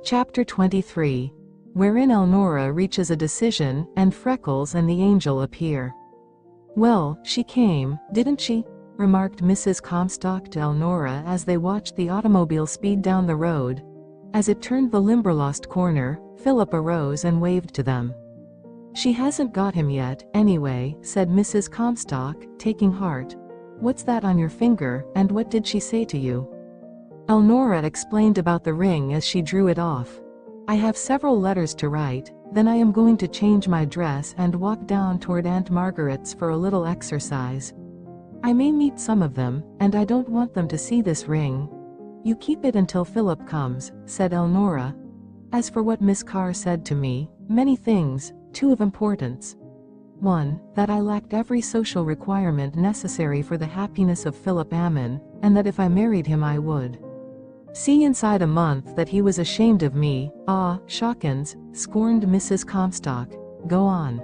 Chapter 23, wherein Elnora reaches a decision, and Freckles and the angel appear. "Well, she came, didn't she?" remarked Mrs. Comstock to Elnora as they watched the automobile speed down the road. As it turned the Limberlost corner, Philip arose and waved to them. "She hasn't got him yet, anyway," said Mrs. Comstock, taking heart. "What's that on your finger, and what did she say to you?" Elnora explained about the ring as she drew it off. "I have several letters to write, then I am going to change my dress and walk down toward Aunt Margaret's for a little exercise. I may meet some of them, and I don't want them to see this ring." "You keep it until Philip comes," said Elnora. "As for what Miss Carr said to me, many things, two of importance. One, that I lacked every social requirement necessary for the happiness of Philip Ammon, and that if I married him I would see inside a month that he was ashamed of me." "Ah, Shawkins," scorned Mrs. Comstock. "Go on."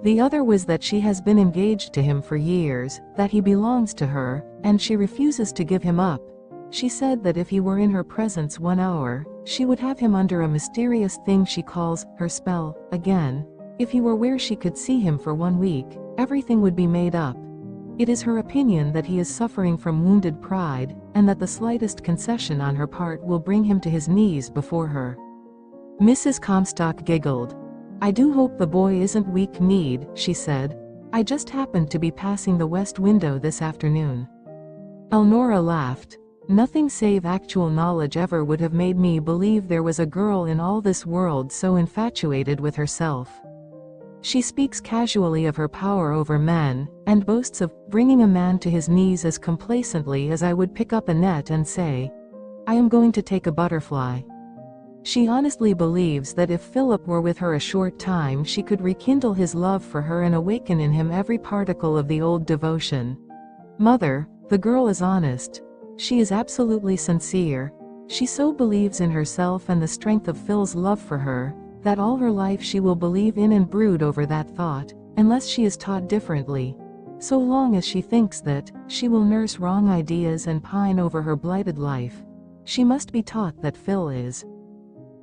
"The other was that she has been engaged to him for years, that he belongs to her, and she refuses to give him up. She said that if he were in her presence 1 hour, she would have him under a mysterious thing she calls her spell. Again, if he were where she could see him for 1 week, everything would be made up. It is her opinion that he is suffering from wounded pride, and that the slightest concession on her part will bring him to his knees before her." Mrs. Comstock giggled. "I do hope the boy isn't weak-kneed," she said. "I just happened to be passing the west window this afternoon." Elnora laughed. "Nothing save actual knowledge ever would have made me believe there was a girl in all this world so infatuated with herself. She speaks casually of her power over men, and boasts of bringing a man to his knees as complacently as I would pick up a net and say, 'I am going to take a butterfly.' She honestly believes that if Philip were with her a short time she could rekindle his love for her and awaken in him every particle of the old devotion. Mother, the girl is honest. She is absolutely sincere. She so believes in herself and the strength of Phil's love for her, that all her life she will believe in and brood over that thought, unless she is taught differently. So long as she thinks that, she will nurse wrong ideas and pine over her blighted life. She must be taught that Phil is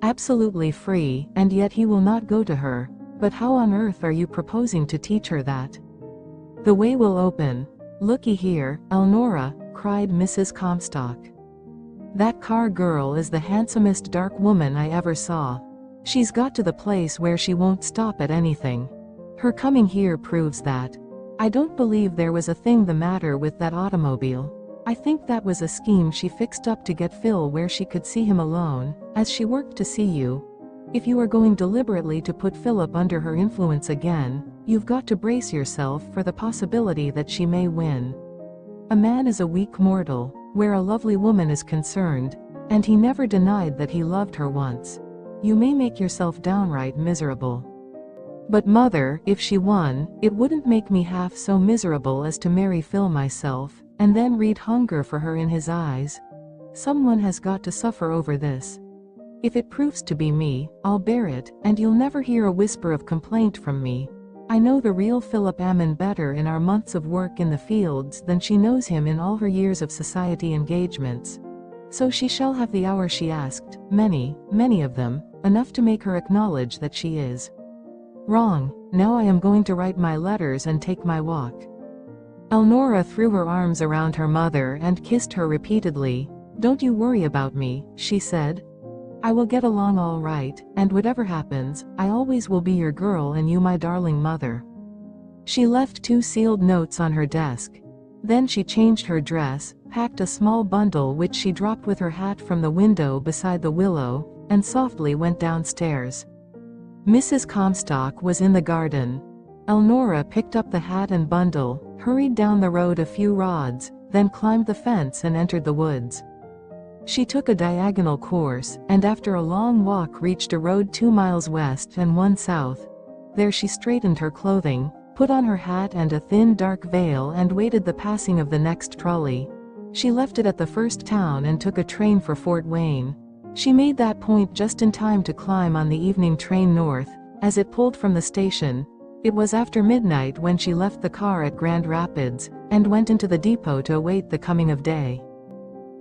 absolutely free, and yet he will not go to her. But how on earth are you proposing to teach her that?" "The way will open. Looky here, Elnora," cried Mrs. Comstock. "That Carr girl is the handsomest dark woman I ever saw. She's got to the place where she won't stop at anything. Her coming here proves that. I don't believe there was a thing the matter with that automobile. I think that was a scheme she fixed up to get Phil where she could see him alone, as she worked to see you. If you are going deliberately to put Philip under her influence again, you've got to brace yourself for the possibility that she may win. A man is a weak mortal, where a lovely woman is concerned, and he never denied that he loved her once. You may make yourself downright miserable. But mother, if she won, it wouldn't make me half so miserable as to marry Phil myself, and then read hunger for her in his eyes. Someone has got to suffer over this. If it proves to be me, I'll bear it, and you'll never hear a whisper of complaint from me. I know the real Philip Ammon better in our months of work in the fields than she knows him in all her years of society engagements. So she shall have the hour she asked, many, many of them, enough to make her acknowledge that she is wrong. Now I am going to write my letters and take my walk." Elnora threw her arms around her mother and kissed her repeatedly. "Don't you worry about me," she said. "I will get along all right, and whatever happens, I always will be your girl and you my darling mother." She left 2 sealed notes on her desk. Then she changed her dress, packed a small bundle which she dropped with her hat from the window beside the willow, and softly went downstairs. Mrs. Comstock was in the garden. Elnora picked up the hat and bundle, hurried down the road a few rods, then climbed the fence and entered the woods. She took a diagonal course, and after a long walk reached a road 2 miles west and 1 south. There she straightened her clothing, put on her hat and a thin dark veil and waited the passing of the next trolley. She left it at the first town and took a train for Fort Wayne. She made that point just in time to climb on the evening train north. As it pulled from the station, it was after midnight when she left the car at Grand Rapids, and went into the depot to await the coming of day.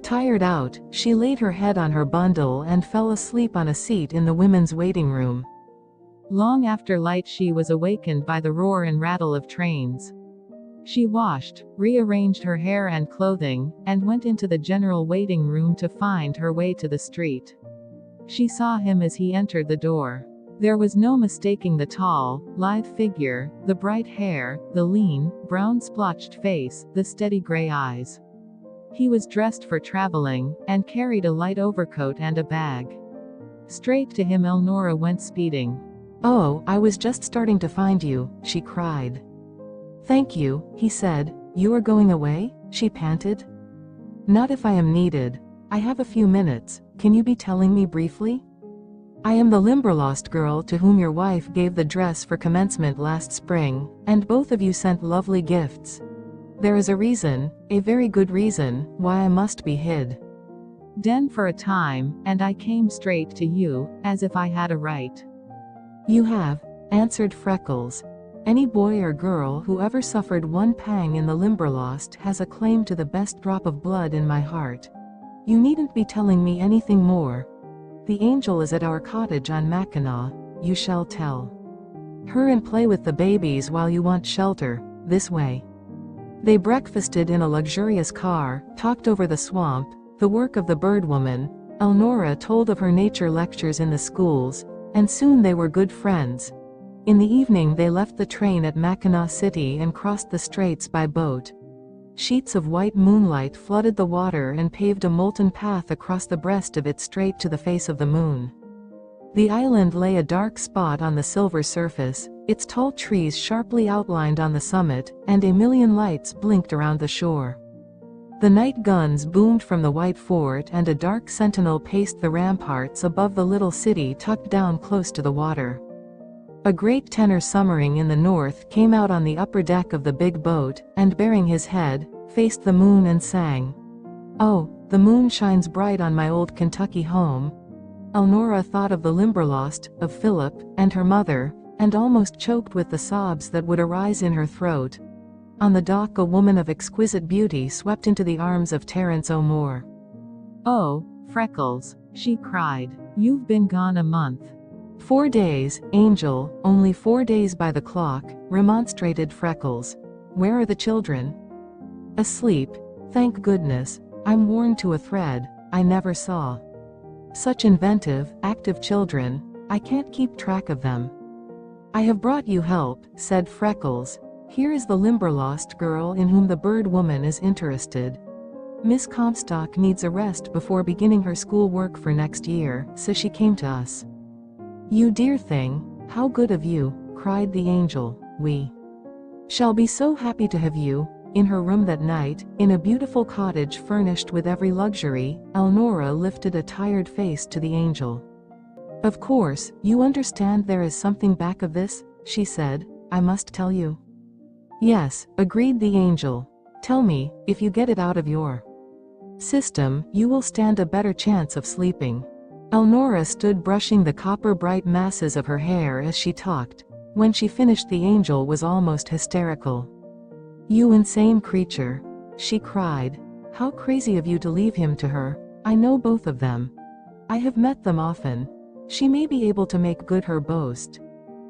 Tired out, she laid her head on her bundle and fell asleep on a seat in the women's waiting room. Long after light she was awakened by the roar and rattle of trains. She washed, rearranged her hair and clothing, and went into the general waiting room to find her way to the street. She saw him as he entered the door. There was no mistaking the tall, lithe figure, the bright hair, the lean, brown splotched face, the steady gray eyes. He was dressed for traveling, and carried a light overcoat and a bag. Straight to him Elnora went speeding. "Oh, I was just starting to find you," she cried. "Thank you," he said. "You are going away?" she panted. "Not if I am needed. I have a few minutes. Can you be telling me briefly?" "I am the Limberlost girl to whom your wife gave the dress for commencement last spring, and both of you sent lovely gifts. There is a reason, a very good reason, why I must be hid. Den for a time, and I came straight to you, as if I had a right." "You have," answered Freckles. "Any boy or girl who ever suffered one pang in the Limberlost has a claim to the best drop of blood in my heart. You needn't be telling me anything more. The angel is at our cottage on Mackinac, you shall tell her and play with the babies while you want shelter, this way." They breakfasted in a luxurious car, talked over the swamp, the work of the bird woman. Elnora told of her nature lectures in the schools, and soon they were good friends. In the evening they left the train at Mackinac City and crossed the straits by boat. Sheets of white moonlight flooded the water and paved a molten path across the breast of it straight to the face of the moon. The island lay a dark spot on the silver surface, its tall trees sharply outlined on the summit, and a million lights blinked around the shore. The night guns boomed from the white fort and a dark sentinel paced the ramparts above the little city tucked down close to the water. A great tenor summering in the north came out on the upper deck of the big boat, and baring his head, faced the moon and sang. "Oh, the moon shines bright on my old Kentucky home." Elnora thought of the Limberlost, of Philip, and her mother, and almost choked with the sobs that would arise in her throat. On the dock a woman of exquisite beauty swept into the arms of Terence O'More. "Oh, Freckles," she cried, "you've been gone a month." "4 days, Angel, only 4 days by the clock," remonstrated Freckles. "Where are the children?" "Asleep, thank goodness. I'm worn to a thread. I never saw such inventive, active children. I can't keep track of them." "I have brought you help," said Freckles. "Here is the Limberlost girl in whom the bird woman is interested. Miss Comstock needs a rest before beginning her school work for next year, so she came to us." "You dear thing, how good of you," cried the angel. "We shall be so happy to have you." In her room that night, in a beautiful cottage furnished with every luxury, Elnora lifted a tired face to the angel. "Of course, you understand there is something back of this," she said. "I must tell you." "Yes," agreed the angel. "Tell me, if you get it out of your system, you will stand a better chance of sleeping." Elnora stood brushing the copper-bright masses of her hair as she talked. When she finished the angel was almost hysterical. "You insane creature," she cried. "How crazy of you to leave him to her. I know both of them. I have met them often. She may be able to make good her boast.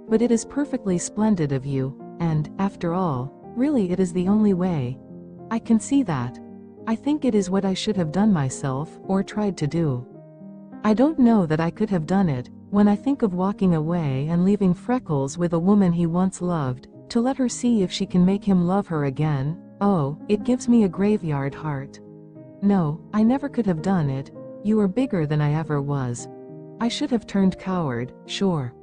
But it is perfectly splendid of you, and, after all, really it is the only way. I can see that. I think it is what I should have done myself, or tried to do. I don't know that I could have done it, when I think of walking away and leaving Freckles with a woman he once loved, to let her see if she can make him love her again. Oh, it gives me a graveyard heart. No, I never could have done it. You are bigger than I ever was. I should have turned coward, sure."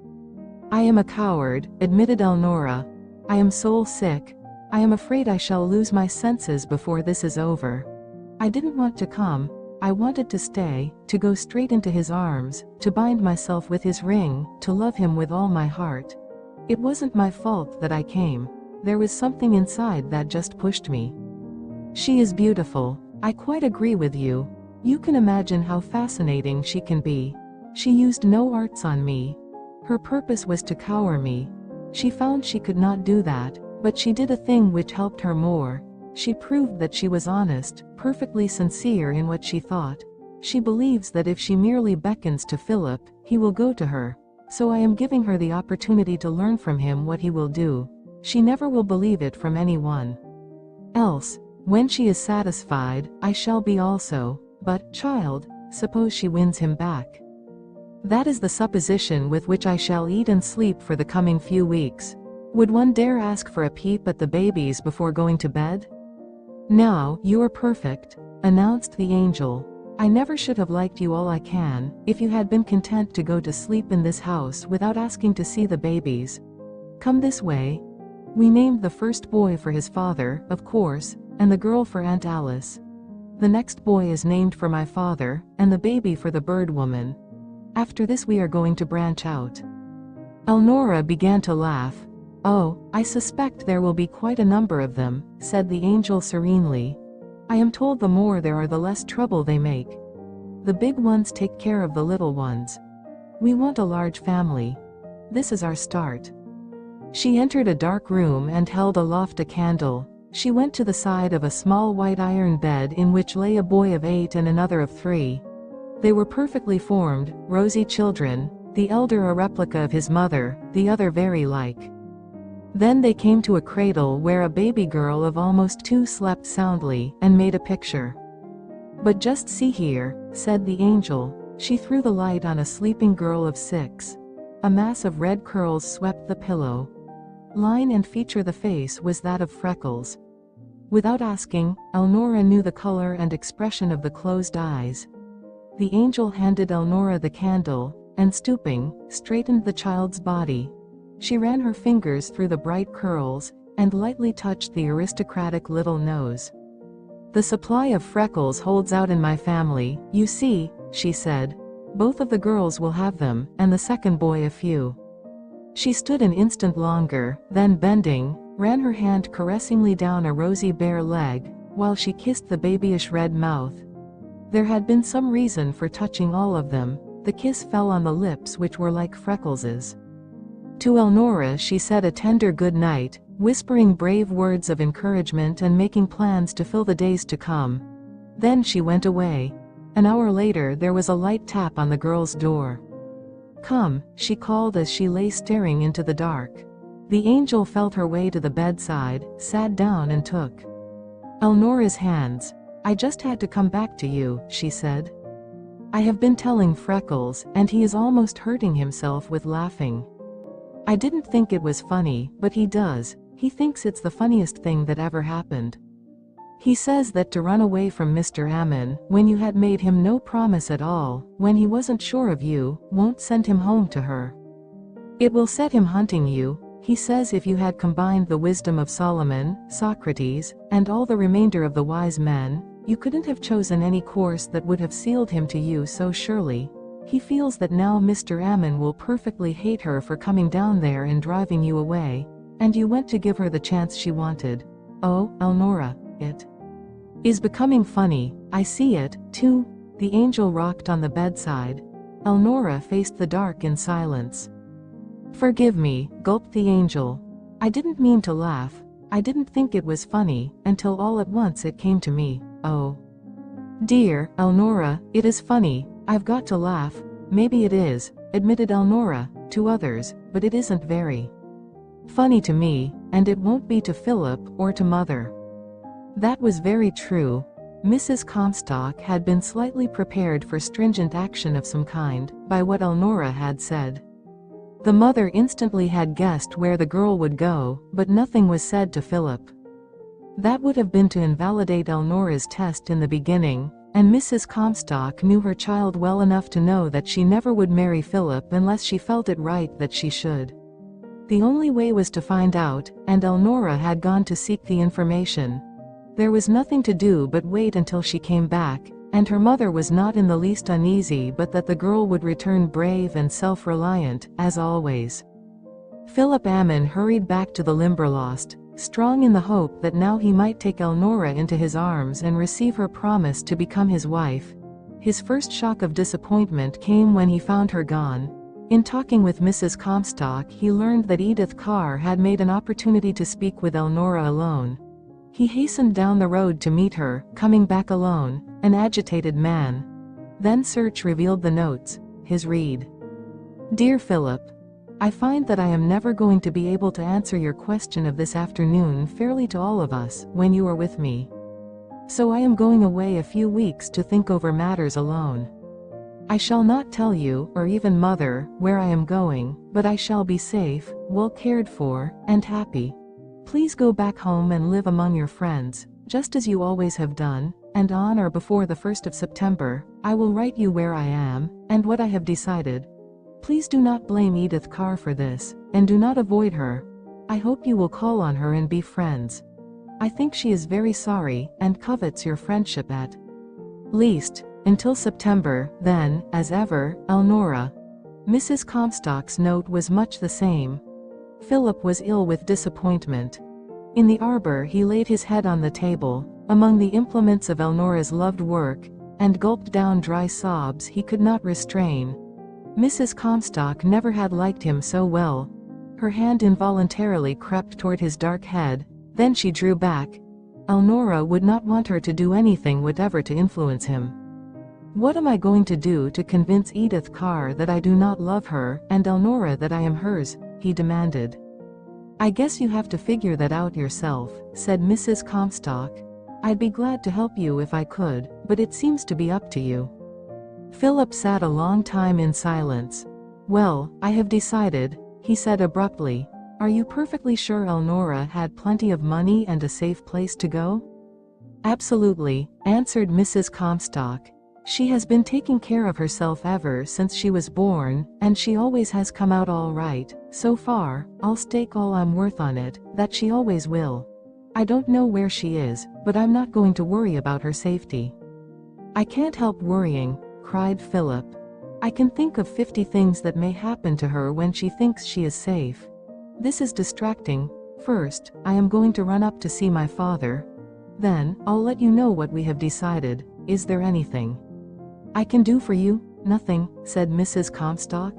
"I am a coward," admitted Elnora. "I am soul sick. I am afraid I shall lose my senses before this is over. I didn't want to come. I wanted to stay, to go straight into his arms, to bind myself with his ring, to love him with all my heart. It wasn't my fault that I came. There was something inside that just pushed me. She is beautiful. I quite agree with you. You can imagine how fascinating she can be. She used no arts on me. Her purpose was to cower me. She found she could not do that, but she did a thing which helped her more. She proved that she was honest, perfectly sincere in what she thought. She believes that if she merely beckons to Philip, he will go to her. So I am giving her the opportunity to learn from him what he will do. She never will believe it from anyone else. When she is satisfied, I shall be also. But, child, suppose she wins him back. That is the supposition with which I shall eat and sleep for the coming few weeks. Would one dare ask for a peep at the babies before going to bed? Now, you are perfect, announced the angel. I never should have liked you all I can, if you had been content to go to sleep in this house without asking to see the babies. Come this way. We named the first boy for his father, of course, and the girl for Aunt Alice. The next boy is named for my father, and the baby for the bird woman. After this we are going to branch out. Elnora began to laugh. Oh, I suspect there will be quite a number of them, said the angel serenely. I am told the more there are the less trouble they make. The big ones take care of the little ones. We want a large family. This is our start. She entered a dark room and held aloft a candle. She went to the side of a small white iron bed in which lay a boy of 8 and another of 3. They were perfectly formed, rosy children, the elder a replica of his mother, the other very like. Then they came to a cradle where a baby girl of almost 2 slept soundly, and made a picture. But just see here, said the angel. She threw the light on a sleeping girl of 6. A mass of red curls swept the pillow. Line and feature the face was that of Freckles. Without asking, Elnora knew the color and expression of the closed eyes. The angel handed Elnora the candle, and stooping, straightened the child's body. She ran her fingers through the bright curls, and lightly touched the aristocratic little nose. The supply of freckles holds out in my family, you see, she said. Both of the girls will have them, and the second boy a few. She stood an instant longer, then bending, ran her hand caressingly down a rosy bare leg, while she kissed the babyish red mouth. There had been some reason for touching all of them. The kiss fell on the lips which were like Freckles's. To Elnora she said a tender good night, whispering brave words of encouragement and making plans to fill the days to come. Then she went away. An hour later there was a light tap on the girl's door. Come, she called as she lay staring into the dark. The angel felt her way to the bedside, sat down and took Elnora's hands. I just had to come back to you, she said. I have been telling Freckles, and he is almost hurting himself with laughing. I didn't think it was funny, but he does. He thinks it's the funniest thing that ever happened. He says that to run away from Mr. Ammon, when you had made him no promise at all, when he wasn't sure of you, won't send him home to her. It will set him hunting you. He says if you had combined the wisdom of Solomon, Socrates, and all the remainder of the wise men, you couldn't have chosen any course that would have sealed him to you so surely. He feels that now Mr. Ammon will perfectly hate her for coming down there and driving you away, and you went to give her the chance she wanted. Oh, Elnora, it is becoming funny, I see it, too. The angel rocked on the bedside. Elnora faced the dark in silence. Forgive me, gulped the angel. I didn't mean to laugh. I didn't think it was funny, until all at once it came to me. Oh. Dear, Elnora, it is funny. I've got to laugh. Maybe it is, admitted Elnora, to others, but it isn't very funny to me, and it won't be to Philip or to Mother. That was very true. Mrs. Comstock had been slightly prepared for stringent action of some kind, by what Elnora had said. The mother instantly had guessed where the girl would go, but nothing was said to Philip. That would have been to invalidate Elnora's test in the beginning, and Mrs. Comstock knew her child well enough to know that she never would marry Philip unless she felt it right that she should. The only way was to find out, and Elnora had gone to seek the information. There was nothing to do but wait until she came back, and her mother was not in the least uneasy but that the girl would return brave and self-reliant, as always. Philip Ammon hurried back to the Limberlost, strong in the hope that now he might take Elnora into his arms and receive her promise to become his wife. His first shock of disappointment came when he found her gone. In talking with Mrs. Comstock he learned that Edith Carr had made an opportunity to speak with Elnora alone. He hastened down the road to meet her, coming back alone, an agitated man. Then search revealed the notes, his read. Dear Philip, I find that I am never going to be able to answer your question of this afternoon fairly to all of us when you are with me. So I am going away a few weeks to think over matters alone. I shall not tell you, or even Mother, where I am going, but I shall be safe, well cared for, and happy. Please go back home and live among your friends, just as you always have done, and on or before the 1st of September, I will write you where I am, and what I have decided. Please do not blame Edith Carr for this, and do not avoid her. I hope you will call on her and be friends. I think she is very sorry, and covets your friendship at least, until September, then, as ever, Elnora. Mrs. Comstock's note was much the same. Philip was ill with disappointment. In the arbor he laid his head on the table, among the implements of Elnora's loved work, and gulped down dry sobs he could not restrain. Mrs. Comstock never had liked him so well. Her hand involuntarily crept toward his dark head, then she drew back. Elnora would not want her to do anything whatever to influence him. What am I going to do to convince Edith Carr that I do not love her, and Elnora that I am hers? He demanded. I guess you have to figure that out yourself, said Mrs. Comstock. I'd be glad to help you if I could, but it seems to be up to you. Philip sat a long time in silence. Well, I have decided, he said abruptly. Are you perfectly sure Elnora had plenty of money and a safe place to go? Absolutely, answered Mrs. Comstock. She has been taking care of herself ever since she was born, and she always has come out all right. So far, I'll stake all I'm worth on it, that she always will. I don't know where she is, but I'm not going to worry about her safety. I can't help worrying, cried Philip. I can think of 50 things that may happen to her when she thinks she is safe. This is distracting. First, I am going to run up to see my father. Then, I'll let you know what we have decided. Is there anything I can do for you? Nothing, said Mrs. Comstock.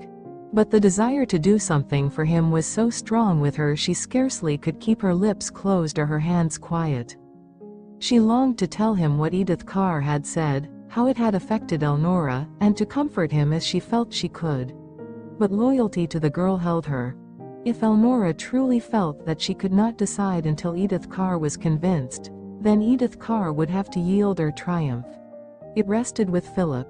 But the desire to do something for him was so strong with her she scarcely could keep her lips closed or her hands quiet. She longed to tell him what Edith Carr had said, how it had affected Elnora, and to comfort him as she felt she could. But loyalty to the girl held her. If Elnora truly felt that she could not decide until Edith Carr was convinced, then Edith Carr would have to yield or triumph. It rested with Philip.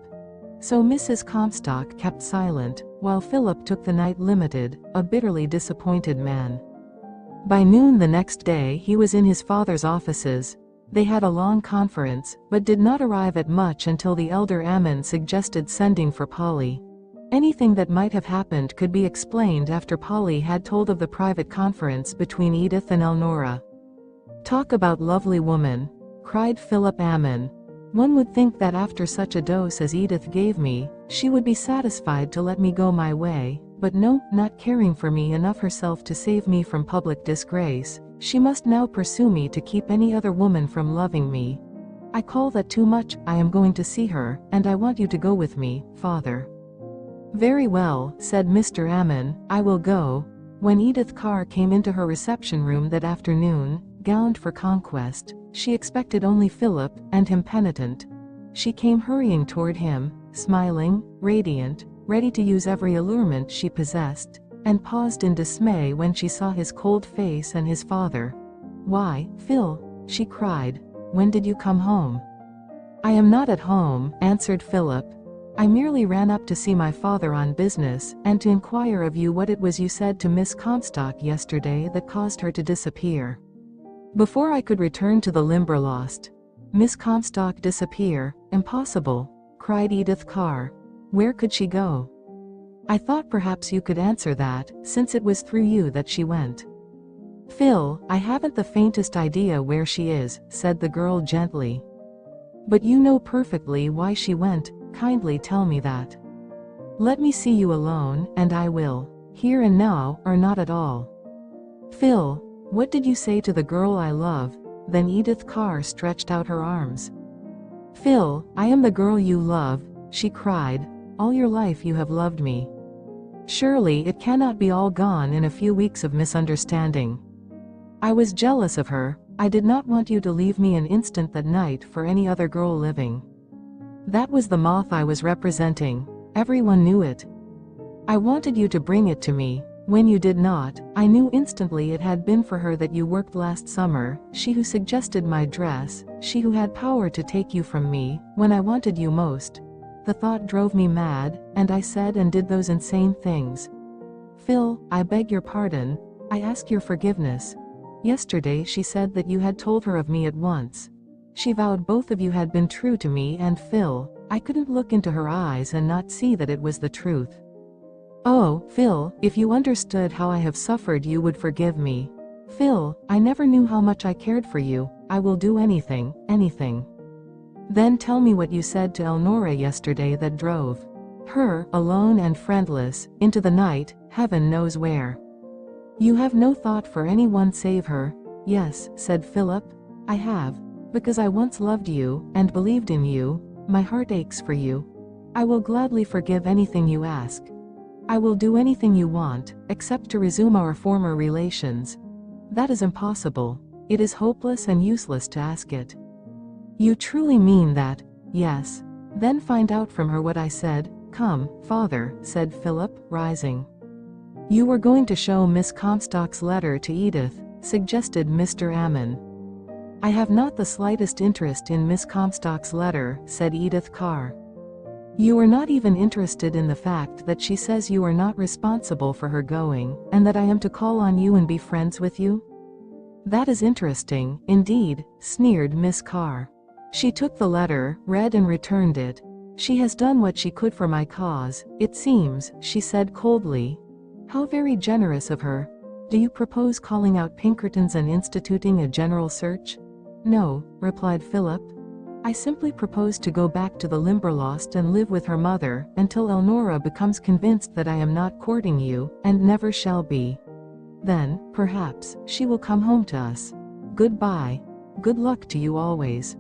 So Mrs. Comstock kept silent, while Philip took the night limited, a bitterly disappointed man. By noon the next day he was in his father's offices. They had a long conference, but did not arrive at much until the elder Ammon suggested sending for Polly. Anything that might have happened could be explained after Polly had told of the private conference between Edith and Elnora. Talk about lovely woman, cried Philip Ammon. One would think that after such a dose as Edith gave me, she would be satisfied to let me go my way, but no, not caring for me enough herself to save me from public disgrace, she must now pursue me to keep any other woman from loving me. I call that too much. I am going to see her, and I want you to go with me, father. Very well, said Mr. Ammon, I will go. When Edith Carr came into her reception room that afternoon, gowned for conquest, she expected only Philip, and him penitent. She came hurrying toward him, smiling, radiant, ready to use every allurement she possessed, and paused in dismay when she saw his cold face and his father. Why, Phil, she cried, when did you come home? I am not at home, answered Philip. I merely ran up to see my father on business, and to inquire of you what it was you said to Miss Comstock yesterday that caused her to disappear. Before I could return to the Limberlost. Miss Comstock disappear? Impossible, cried Edith Carr. Where could she go? I thought perhaps you could answer that, since it was through you that she went. Phil, I haven't the faintest idea where she is, said the girl gently. But you know perfectly why she went. Kindly tell me that. Let me see you alone, and I will. Here and now, or not at all. Phil, what did you say to the girl I love? Then Edith Carr stretched out her arms. Phil, I am the girl you love, she cried. All your life you have loved me. Surely it cannot be all gone in a few weeks of misunderstanding. I was jealous of her, I did not want you to leave me an instant that night for any other girl living. That was the moth I was representing. Everyone knew it. I wanted you to bring it to me. When you did not, I knew instantly it had been for her that you worked last summer, she who suggested my dress, she who had power to take you from me, when I wanted you most. The thought drove me mad, and I said and did those insane things. Phil, I beg your pardon. I ask your forgiveness. Yesterday she said that you had told her of me at once. She vowed both of you had been true to me, and Phil, I couldn't look into her eyes and not see that it was the truth. Oh, Phil, if you understood how I have suffered you would forgive me. Phil, I never knew how much I cared for you. I will do anything, anything. Then tell me what you said to Elnora yesterday that drove her, alone and friendless, into the night, heaven knows where. You have no thought for anyone save her. Yes, said Philip, I have. Because I once loved you, and believed in you, my heart aches for you. I will gladly forgive anything you ask. I will do anything you want, except to resume our former relations. That is impossible. It is hopeless and useless to ask it. You truly mean that? Yes. Then find out from her what I said. Come, father, said Philip, rising. You were going to show Miss Comstock's letter to Edith, suggested Mr. Ammon. I have not the slightest interest in Miss Comstock's letter, said Edith Carr. You are not even interested in the fact that she says you are not responsible for her going, and that I am to call on you and be friends with you? That is interesting, indeed, sneered Miss Carr. She took the letter, read and returned it. She has done what she could for my cause, it seems, she said coldly. How very generous of her. Do you propose calling out Pinkertons and instituting a general search? No, replied Philip. I simply propose to go back to the Limberlost and live with her mother, until Elnora becomes convinced that I am not courting you, and never shall be. Then, perhaps, she will come home to us. Goodbye. Good luck to you always.